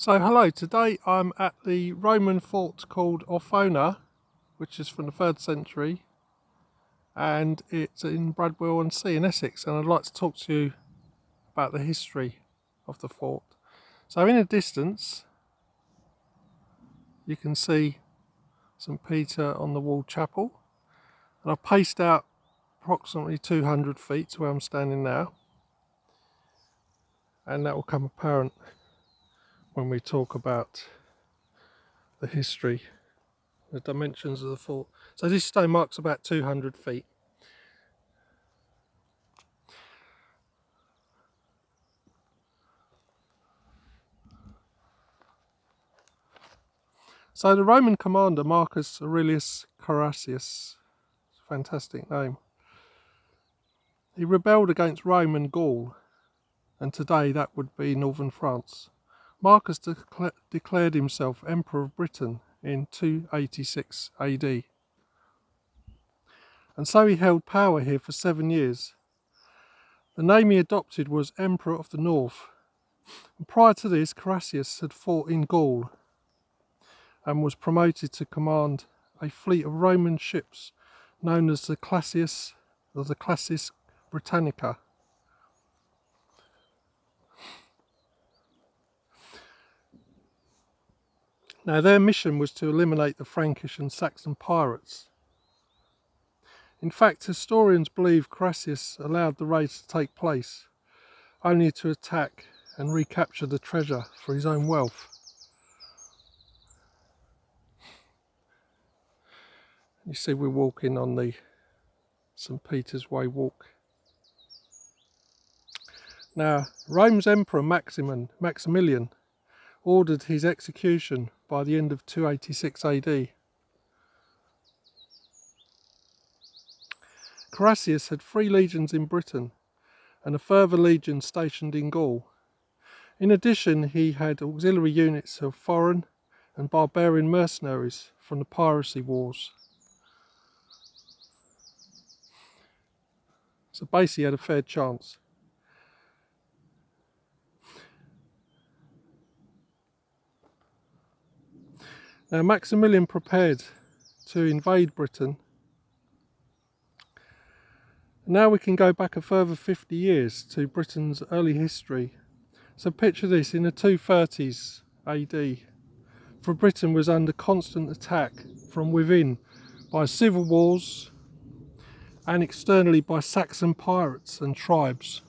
So hello, today I'm at the Roman fort called Othona, which is from the 3rd century, and it's in Bradwell-on-Sea in Essex, and I'd like to talk to you about the history of the fort. So in the distance you can see St Peter on the walled chapel, and I've paced out approximately 200 feet to where I'm standing now, and that will come apparent when we talk about the history, the dimensions of the fort. So this stone marks about 200 feet. So the Roman commander Marcus Aurelius Carausius, fantastic name, he rebelled against Rome and Gaul, and today that would be northern France. Marcus declared himself Emperor of Britain in 286 AD, and so he held power here for 7 years. The name he adopted was Emperor of the North, and prior to this Carausius had fought in Gaul and was promoted to command a fleet of Roman ships known as the Classis Britannica. Now their mission was to eliminate the Frankish and Saxon pirates. In fact, historians believe Carausius allowed the raid to take place only to attack and recapture the treasure for his own wealth. You see we're walking on the St Peter's Way walk. Now Rome's Emperor Maximilian ordered his execution by the end of 286 AD. Carausius had 3 legions in Britain and a further legion stationed in Gaul. In addition, he had auxiliary units of foreign and barbarian mercenaries from the piracy wars. So basically he had a fair chance. Now Maximilian prepared to invade Britain. Now we can go back a further 50 years to Britain's early history. So picture this, in the 230s AD, for Britain was under constant attack from within by civil wars and externally by Saxon pirates and tribes.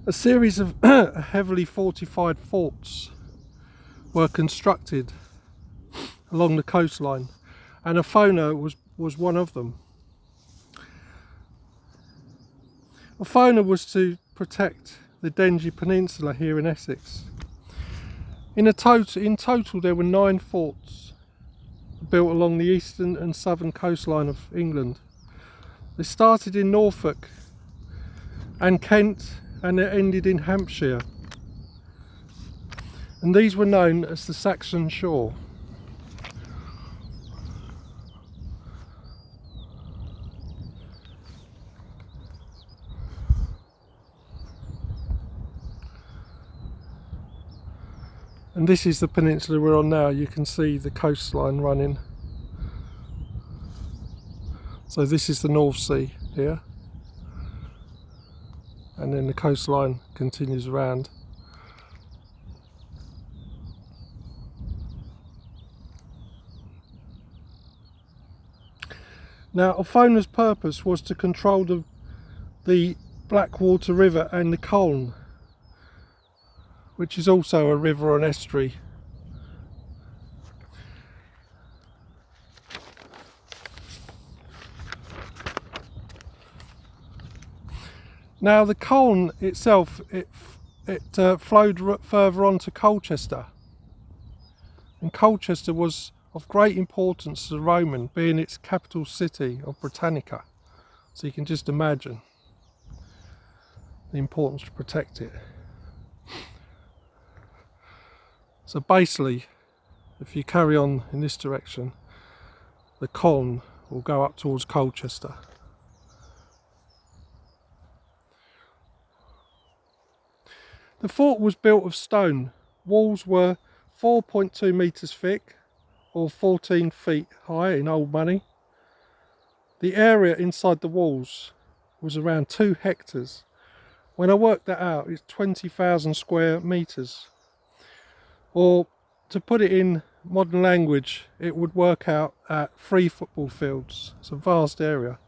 A series of heavily fortified forts were constructed along the coastline, and Othona was one of them. Othona was to protect the Dengie Peninsula here in Essex. In total there were 9 forts built along the eastern and southern coastline of England. They started in Norfolk and Kent, and it ended in Hampshire, and these were known as the Saxon Shore. And this is the peninsula we're on now. You can see the coastline running. So this is the North Sea here, and then the coastline continues around. Now Othona's purpose was to control the Blackwater River and the Colne, which is also a river and estuary. Now the Colne itself, it flowed further on to Colchester, and Colchester was of great importance to the Roman, being its capital city of Britannica. So you can just imagine the importance to protect it. So basically, if you carry on in this direction, the Colne will go up towards Colchester. The fort was built of stone. Walls were 4.2 metres thick, or 14 feet high in old money. The area inside the walls was around 2 hectares. When I worked that out, it's 20,000 square metres. Or to put it in modern language, it would work out at 3 football fields. It's a vast area.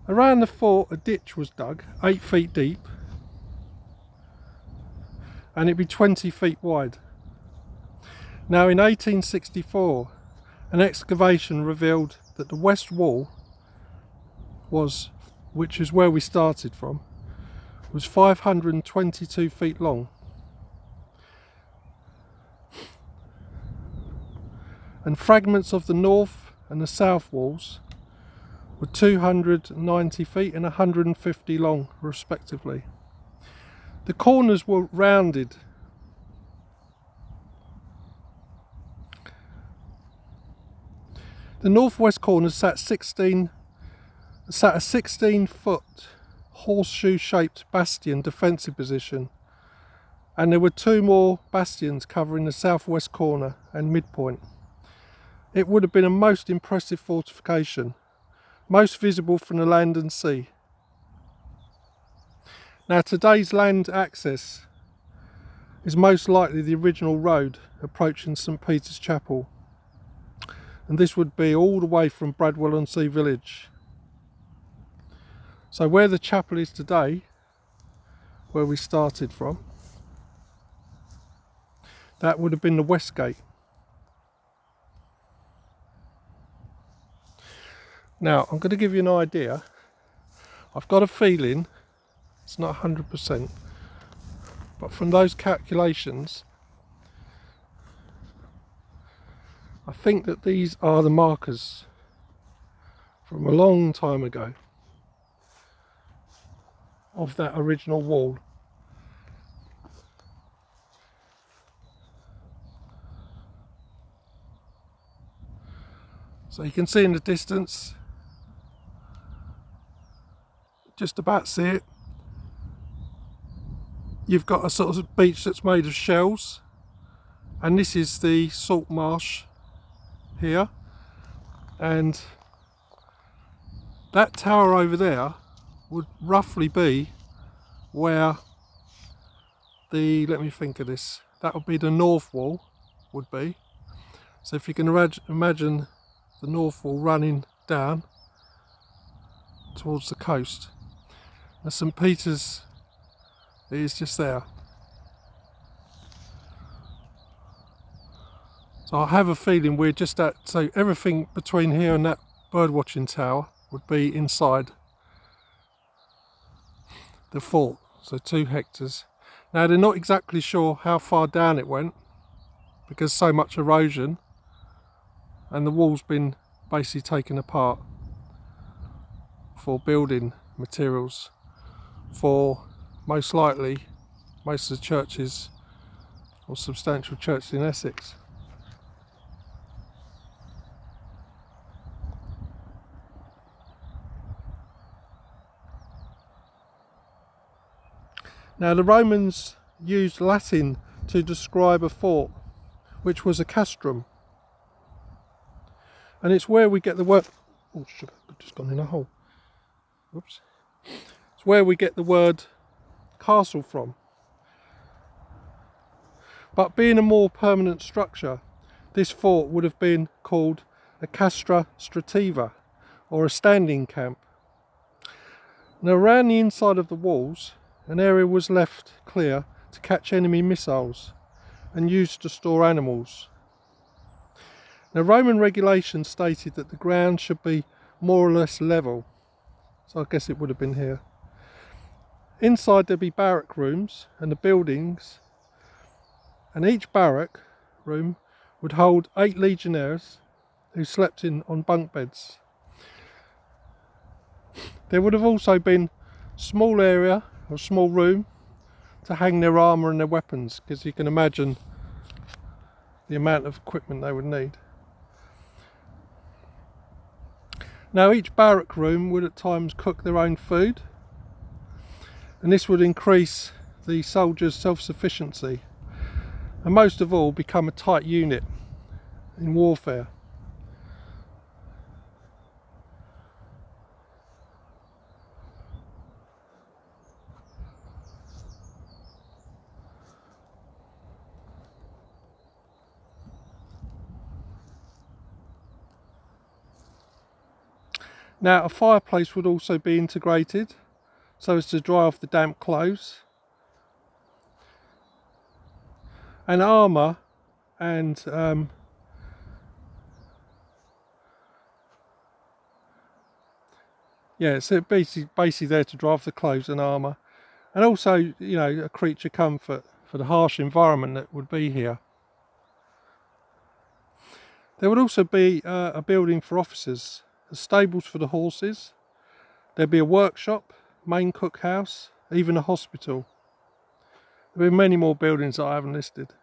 Around the fort, a ditch was dug, 8 feet deep, and it'd be 20 feet wide. Now in 1864, an excavation revealed that the west wall was, which is where we started from, was 522 feet long. And fragments of the north and the south walls were 290 feet and 150 long respectively. The corners were rounded. The northwest corner sat a 16-foot horseshoe-shaped bastion defensive position, and there were 2 more bastions covering the southwest corner and midpoint. It would have been a most impressive fortification, most visible from the land and sea. Now today's land access is most likely the original road approaching St Peter's Chapel, and this would be all the way from Bradwell-on-Sea village. So where the chapel is today, where we started from, that would have been the west gate. Now I'm going to give you an idea. I've got a feeling, it's not 100%, but from those calculations I think that these are the markers from a long time ago of that original wall. So you can see in the distance, just about see it, you've got a sort of beach that's made of shells, and this is the salt marsh here, and that tower over there would roughly be where the, let me think of this, that would be the north wall would be. So if you can imagine the north wall running down towards the coast, and St Peter's is just there. So I have a feeling we're just at, so everything between here and that bird watching tower would be inside the fort, so 2 hectares. Now they're not exactly sure how far down it went because so much erosion and the wall's been basically taken apart for building materials for most likely most of the churches or substantial churches in Essex. Now the Romans used Latin to describe a fort, which was a castrum, and it's where we get the word, oh sugar, I've just gone in a hole, oops, it's where we get the word castle from. But being a more permanent structure, this fort would have been called a castra strativa, or a standing camp. Now around the inside of the walls, an area was left clear to catch enemy missiles and used to store animals. Now Roman regulations stated that the ground should be more or less level, so I guess it would have been here. Inside there'd be barrack rooms and the buildings, and each barrack room would hold 8 legionnaires who slept on bunk beds. There would have also been a small area, a small room, to hang their armour and their weapons, because you can imagine the amount of equipment they would need. Now each barrack room would at times cook their own food, and this would increase the soldiers' self-sufficiency and most of all become a tight unit in warfare. Now a fireplace would also be integrated so as to dry off the damp clothes, and armour and yeah, so basically there to dry off the clothes and armour, and also, you know, a creature comfort for the harsh environment that would be here. There would also be a building for officers, stables for the horses. There'd be a workshop, main cookhouse, even a hospital. There'll be many more buildings that I haven't listed.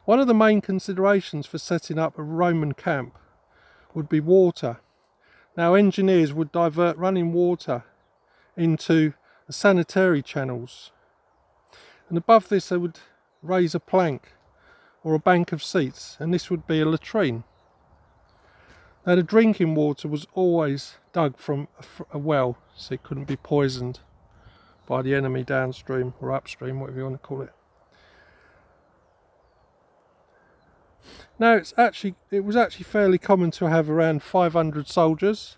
One of the main considerations for setting up a Roman camp would be water. Now engineers would divert running water into the sanitary channels, and above this they would raise a plank or a bank of seats, and this would be a latrine. Now the drinking water was always dug from a well, so it couldn't be poisoned by the enemy downstream or upstream, whatever you want to call it. Now it was actually fairly common to have around 500 soldiers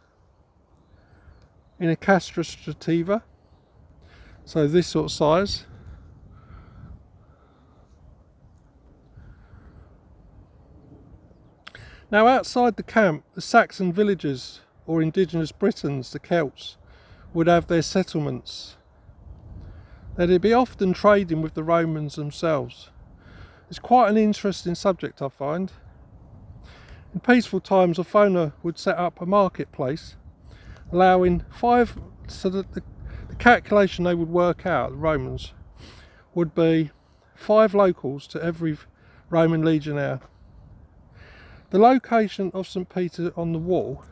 in a castra strativa, so this sort of size. Now outside the camp, the Saxon villagers or indigenous Britons, the Celts, would have their settlements. They'd be often trading with the Romans themselves. It's quite an interesting subject, I find. In peaceful times, Othona would set up a marketplace, allowing so that the calculation they would work out, the Romans, would be 5 locals to every Roman legionnaire. The location of St. Peter on the Wall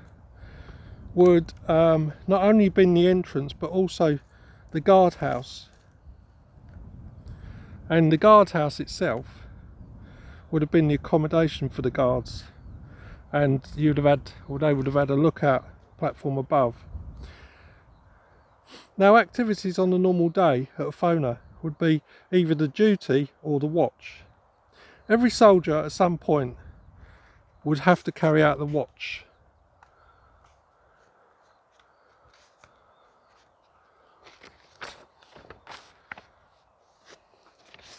would not only be the entrance but also the guardhouse, and the guardhouse itself would have been the accommodation for the guards, and they would have had a lookout platform above. Now activities on a normal day at Othona would be either the duty or the watch. Every soldier at some point would have to carry out the watch.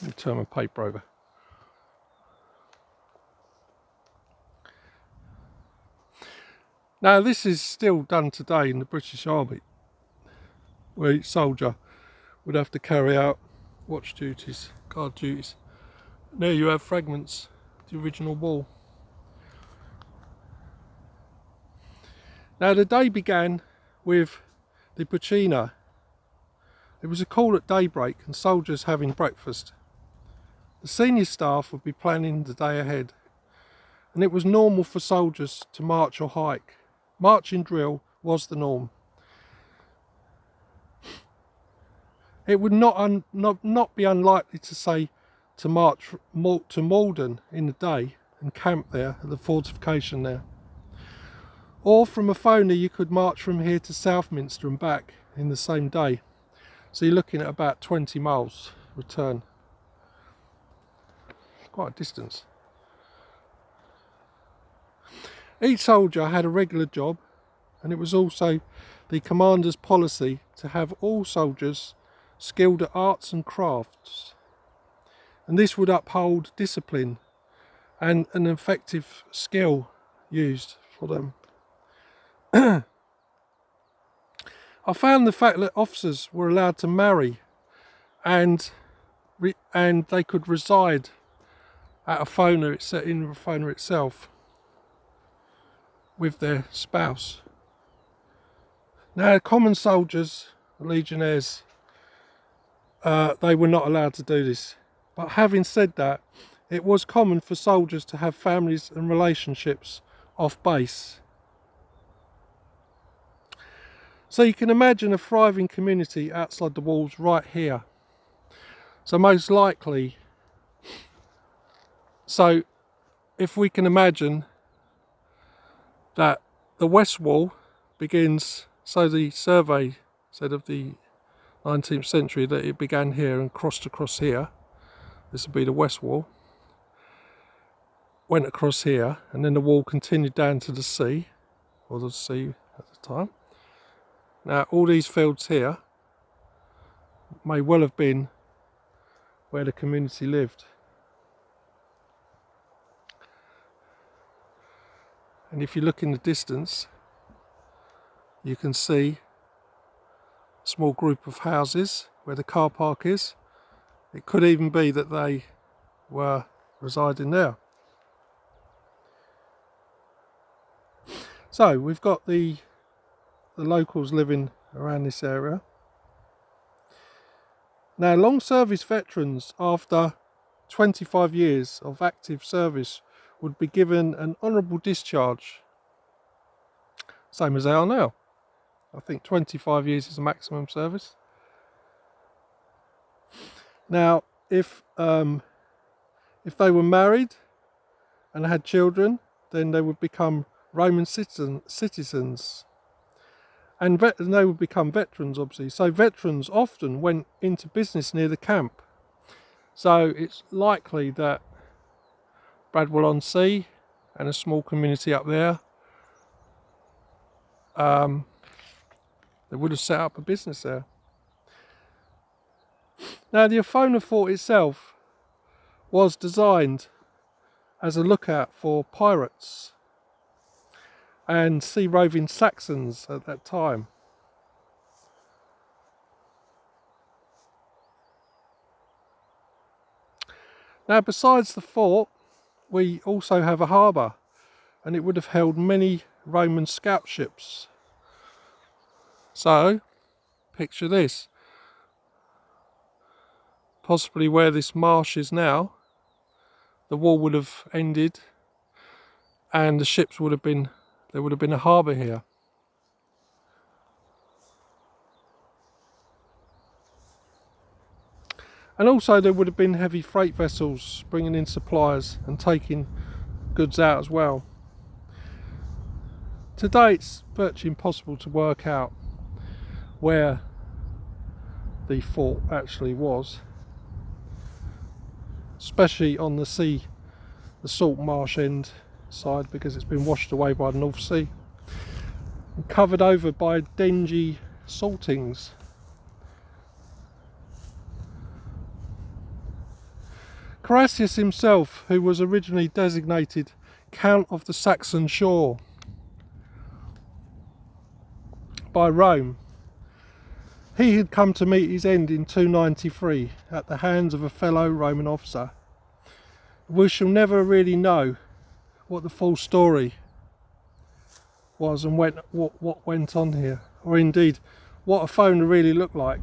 Let me turn my paper over. Now this is still done today in the British Army, where each soldier would have to carry out watch duties, guard duties. And there you have fragments of the original wall. Now the day began with the buccina. It was a call at daybreak and soldiers having breakfast. The senior staff would be planning the day ahead, and it was normal for soldiers to march or hike. Marching drill was the norm. It would not be unlikely to say to march to Malden in the day and camp there at the fortification there. Or from Othona you could march from here to Southminster and back in the same day. So you're looking at about 20 miles return. Quite a distance. Each soldier had a regular job, and it was also the commander's policy to have all soldiers skilled at arts and crafts, and this would uphold discipline and an effective skill used for them. I found the fact that officers were allowed to marry and they could reside at Othona, in Othona itself, with their spouse. Now common soldiers, legionnaires, they were not allowed to do this. But having said that, it was common for soldiers to have families and relationships off base. So you can imagine a thriving community outside the walls right here. So most likely, so if we can imagine that the west wall begins, so the survey said of the 19th century that it began here and crossed across here. This would be the west wall. Went across here, and then the wall continued down to the sea, or the sea at the time. Now all these fields here may well have been where the community lived. And if you look in the distance, you can see a small group of houses where the car park is. It could even be that they were residing there. So we've got the locals living around this area. Now long service veterans after 25 years of active service would be given an honourable discharge, same as they are now. I think 25 years is the maximum service. Now if they were married and had children, then they would become Roman citizens, and they would become veterans, obviously. So veterans often went into business near the camp. So it's likely that Bradwell-on-Sea and a small community up there, they would have set up a business there. Now the Othona Fort itself was designed as a lookout for pirates and sea roving Saxons at that time. Now besides the fort, we also have a harbour, and it would have held many Roman scout ships. So picture this, possibly where this marsh is now, the wall would have ended and the ships would have been, there would have been a harbour here. And also there would have been heavy freight vessels bringing in supplies and taking goods out as well. Today it's virtually impossible to work out where the fort actually was, especially on the sea, the salt marsh end side, because it's been washed away by the North Sea and covered over by dingy saltings. Carausius himself, who was originally designated Count of the Saxon Shore by Rome, he had come to meet his end in 293 at the hands of a fellow Roman officer. We shall never really know what the full story was and what went on here, or indeed what Othona really looked like.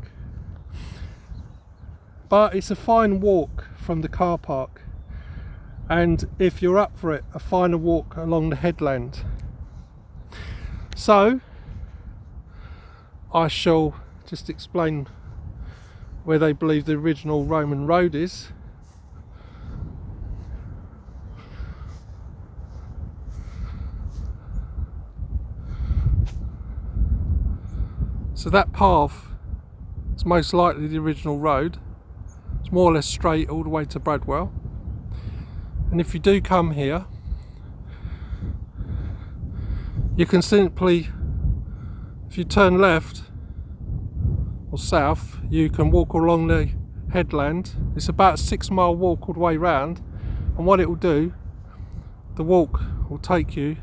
But it's a fine walk from the car park, and if you're up for it, a finer walk along the headland. So I shall just explain where they believe the original Roman road is. So that path is most likely the original road. It's more or less straight all the way to Bradwell. And if you do come here, you can simply, if you turn left or south, you can walk along the headland. It's about a 6-mile walk all the way round, and what it will do, the walk will take you,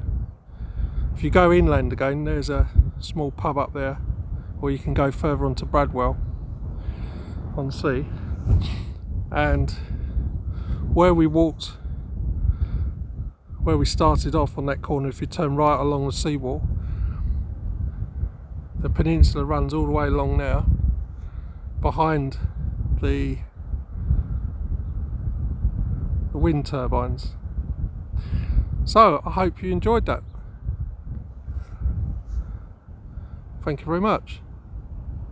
if you go inland again, there's a small pub up there, or you can go further on to Bradwell-on-Sea. And where we walked, where we started off on that corner, if you turn right along the seawall, the peninsula runs all the way along now behind the wind turbines. So I hope you enjoyed that. Thank you very much.